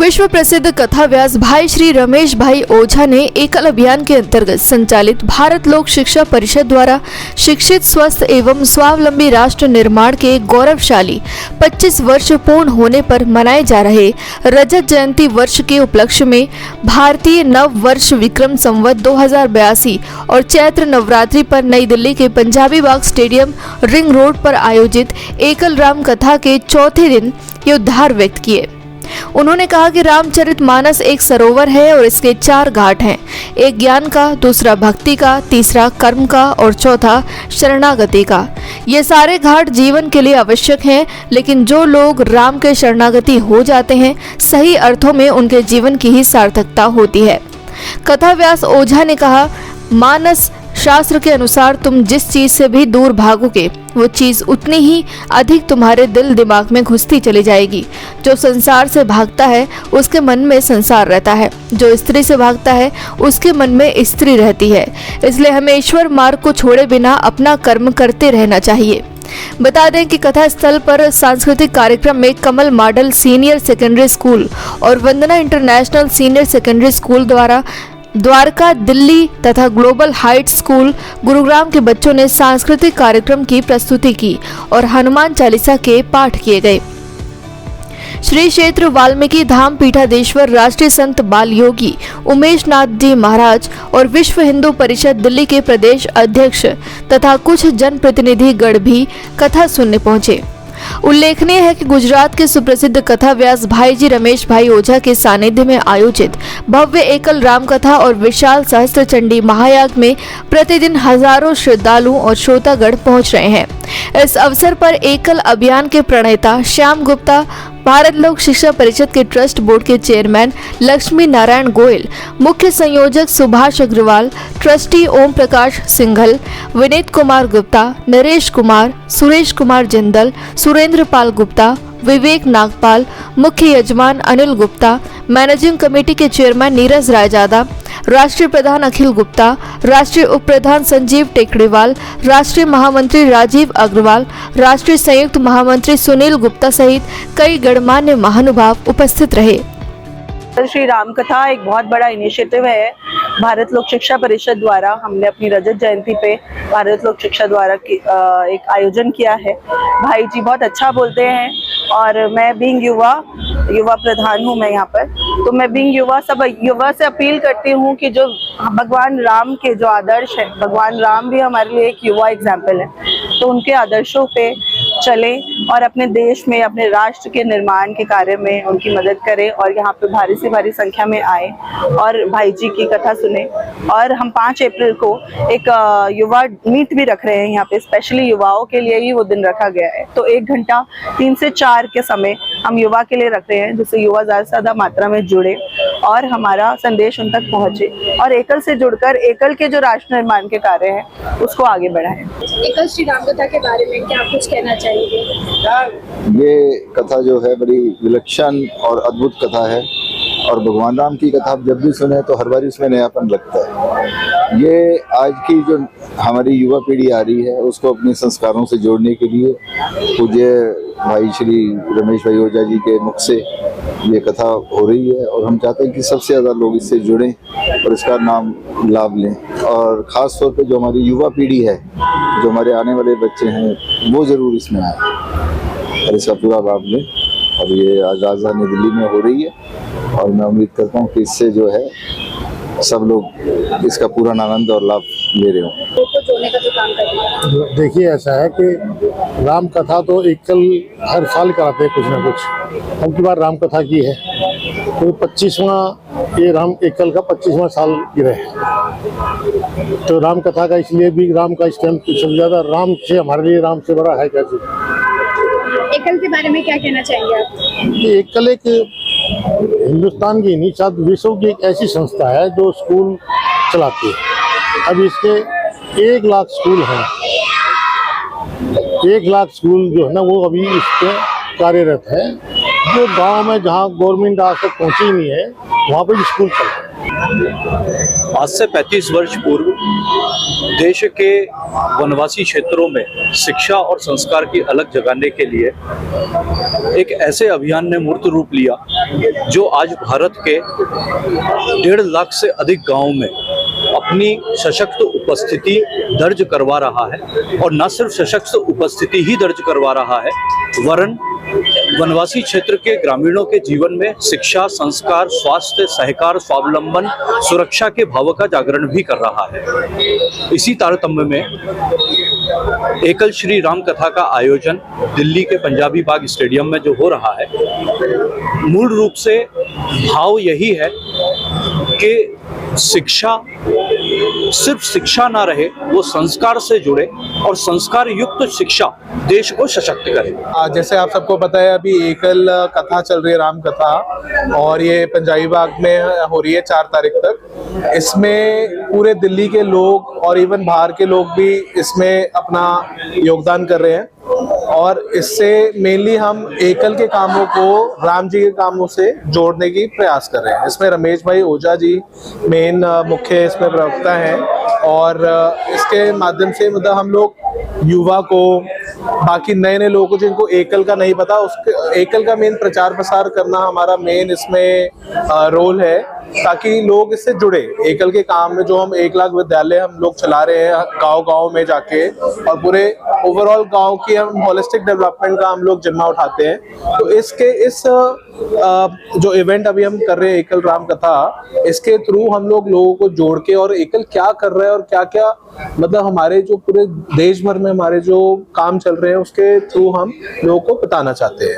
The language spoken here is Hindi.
विश्व प्रसिद्ध कथा व्यास भाई श्री रमेश भाई ओझा ने एकल अभियान के अंतर्गत संचालित भारत लोक शिक्षा परिषद द्वारा शिक्षित, स्वस्थ एवं स्वावलंबी राष्ट्र निर्माण के गौरवशाली 25 वर्ष पूर्ण होने पर मनाए जा रहे रजत जयंती वर्ष के उपलक्ष्य में भारतीय नव वर्ष विक्रम संवत 2082 और चैत्र नवरात्रि पर नई दिल्ली के पंजाबी बाग स्टेडियम रिंग रोड पर आयोजित एकल राम कथा के चौथे दिन ये उद्गार व्यक्त किए। उन्होंने कहा कि रामचरितमानस एक सरोवर है और इसके 4 घाट हैं, एक ज्ञान का, दूसरा भक्ति का, तीसरा कर्म का और चौथा शरणागति का। ये सारे घाट जीवन के लिए आवश्यक हैं, लेकिन जो लोग राम के शरणागति हो जाते हैं, सही अर्थों में उनके जीवन की ही सार्थकता होती है। कथा व्यास ओझा ने कहा, मानस शास्त्र के अनुसार तुम जिस चीज से भी दूर भागोगे वो चीज उतनी ही अधिक तुम्हारे दिल दिमाग में घुसती चली जाएगी। जो संसार से भागता है उसके मन में संसार रहता है, जो स्त्री से भागता है उसके मन में स्त्री रहती है। इसलिए हमें ईश्वर मार्ग को छोड़े बिना अपना कर्म करते रहना चाहिए। बता दें कि कथा स्थल पर सांस्कृतिक कार्यक्रम में कमल मॉडल सीनियर सेकेंडरी स्कूल और वंदना इंटरनेशनल सीनियर सेकेंडरी स्कूल द्वारा द्वारका, दिल्ली तथा ग्लोबल हाइट्स स्कूल गुरुग्राम के बच्चों ने सांस्कृतिक कार्यक्रम की प्रस्तुति की और हनुमान चालीसा के पाठ किए गए। श्री क्षेत्र वाल्मीकि धाम पीठाधीश्वर राष्ट्रीय संत बाल योगी उमेश नाथ जी महाराज और विश्व हिंदू परिषद दिल्ली के प्रदेश अध्यक्ष तथा कुछ जनप्रतिनिधि गण भी कथा सुनने पहुंचे। उल्लेखनीय है कि गुजरात के सुप्रसिद्ध कथा व्यास भाई जी रमेश भाई ओझा के सानिध्य में आयोजित भव्य एकल राम कथा और विशाल सहस्त्र चंडी महायाग में प्रतिदिन हजारों श्रद्धालु और श्रोतागण पहुंच रहे हैं। इस अवसर पर एकल अभियान के प्रणेता श्याम गुप्ता, भारत लोक शिक्षा परिषद के ट्रस्ट बोर्ड के चेयरमैन लक्ष्मी नारायण गोयल, मुख्य संयोजक सुभाष अग्रवाल, ट्रस्टी ओम प्रकाश सिंघल, विनीत कुमार गुप्ता, नरेश कुमार, सुरेश कुमार जिंदल, सुरेंद्र पाल गुप्ता, विवेक नागपाल, मुख्य यजमान अनिल गुप्ता, मैनेजिंग कमेटी के चेयरमैन नीरज रायजादा, राष्ट्रीय प्रधान अखिल गुप्ता, राष्ट्रीय उप प्रधान संजीव टेकड़ीवाल, राष्ट्रीय महामंत्री राजीव अग्रवाल, राष्ट्रीय संयुक्त महामंत्री सुनील गुप्ता सहित कई गणमान्य महानुभाव उपस्थित रहे। श्री राम कथा एक बहुत बड़ा इनिशिएटिव है भारत लोक शिक्षा परिषद द्वारा। हमने अपनी रजत जयंती पे भारत लोक शिक्षा द्वारा एक आयोजन किया है। भाई जी बहुत अच्छा बोलते हैं और मैं बीइंग युवा प्रधान हूँ मैं यहाँ पर, तो मैं बीइंग युवा सब युवा से अपील करती हूँ कि जो भगवान राम के जो आदर्श है, भगवान राम भी हमारे लिए एक युवा एग्जाम्पल है, तो उनके आदर्शों पे चले और अपने देश में, अपने राष्ट्र के निर्माण के कार्य में उनकी मदद करें और यहाँ पे भारी से भारी संख्या में आए और भाई जी की कथा सुने। और हम 5 अप्रैल को एक युवा मीट भी रख रहे हैं यहाँ पे, स्पेशली युवाओं के लिए ही वो दिन रखा गया है। तो 1 घंटा 3 से 4 के समय हम युवा के लिए रख रहे हैं, जिससे युवा ज़्यादा से ज़्यादा मात्रा में जुड़े और हमारा संदेश उन तक पहुँचे और एकल से जुड़कर एकल के जो राष्ट्र निर्माण के कार्य हैं उसको आगे बढ़ाएं। एकल श्री राम कथा के बारे में क्या कुछ कहना चाहिए? ये कथा जो है बड़ी विलक्षण और अद्भुत कथा है और भगवान राम की कथा जब भी सुने तो हर बार उसमें नयापन लगता है। ये आज की जो हमारी युवा पीढ़ी आ रही है उसको अपने संस्कारों से जोड़ने के लिए पूज्य भाई श्री रमेश भाई ओझा जी के मुख से ये कथा हो रही है और हम चाहते हैं कि सबसे ज़्यादा लोग इससे जुड़ें और इसका नाम लाभ लें। और ख़ास तौर पे जो हमारी युवा पीढ़ी है, जो हमारे आने वाले बच्चे हैं, वो ज़रूर इसमें आए और इसका पूरा लाभ लें। और ये आज राजधानी दिल्ली में हो रही है और मैं उम्मीद करता हूँ कि इससे जो है सब लोग इसका पूरा आनंद और लाभ ले रहे हों। देखिए ऐसा है कि राम कथा तो एकल हर साल कराते हैं कुछ ना कुछ। अब की बार राम कथा की है तो 25वां ये राम एकल का 25वां साल गिरे है। तो राम कथा का इसलिए भी राम का इस टाइम सबसे ज्यादा राम से हमारे लिए राम से बड़ा है कैसे। एकल के बारे में क्या कहना चाहेंगे आप? एकल एक हिंदुस्तान की नहीं, शायद विश्व की एक ऐसी संस्था है जो स्कूल चलाती है। अब इसके 1 लाख स्कूल हैं, 1 लाख स्कूल जो है ना वो अभी इस पे कार्यरत है। जो गांव में जहां गवर्नमेंट आज तक पहुंची नहीं है वहां पे भी स्कूल चल रहे हैं। आज से 35 वर्ष पूर्व देश के वनवासी क्षेत्रों में शिक्षा और संस्कार की अलग जगाने के लिए एक ऐसे अभियान ने मूर्त रूप लिया जो आज भारत के 1.5 लाख से अधिक गांवों में अपनी सशक्त उपस्थिति दर्ज करवा रहा है। और न सिर्फ सशक्त उपस्थिति ही दर्ज करवा रहा है, वरन वनवासी क्षेत्र के ग्रामीणों के जीवन में शिक्षा, संस्कार, स्वास्थ्य, सहकार, स्वावलंबन, सुरक्षा के भाव का जागरण भी कर रहा है। इसी तारतम्य में एकल श्री राम कथा का आयोजन दिल्ली के पंजाबी बाग स्टेडियम में जो हो रहा है, मूल रूप से भाव यही है कि शिक्षा सिर्फ शिक्षा ना रहे, वो संस्कार से जुड़े और संस्कार युक्त शिक्षा देश को सशक्त करे। जैसे आप सबको पता है, अभी एकल कथा चल रही है, राम कथा, और ये पंजाबी बाग में हो रही है 4 तारीख तक। इसमें पूरे दिल्ली के लोग और इवन बाहर के लोग भी इसमें अपना योगदान कर रहे हैं। और इससे मेनली हम एकल के कामों को राम जी के कामों से जोड़ने की प्रयास कर रहे हैं। इसमें रमेश भाई ओझा जी मेन मुख्य इसमें प्रवक्ता हैं, और इसके माध्यम से मतलब हम लोग युवा को, बाकी नए नए लोगों को जिनको एकल का नहीं पता, उसके एकल का मेन प्रचार प्रसार करना हमारा मेन इसमें रोल है, ताकि लोग इससे जुड़े। एकल के काम में जो हम 1 लाख विद्यालय हम लोग चला रहे हैं गांव-गांव में जाके, और पूरे ओवरऑल गांव की हम होलिस्टिक डेवलपमेंट का हम लोग जिम्मा उठाते हैं। तो इस जो इवेंट अभी हम कर रहे हैं एकल राम कथा, इसके थ्रू हम लोग लोगों को जोड़ के, और एकल क्या कर रहा है और क्या क्या मतलब हमारे जो पूरे देश भर में हमारे जो काम चल रहे हैं उसके थ्रू हम लोगों को बताना चाहते हैं।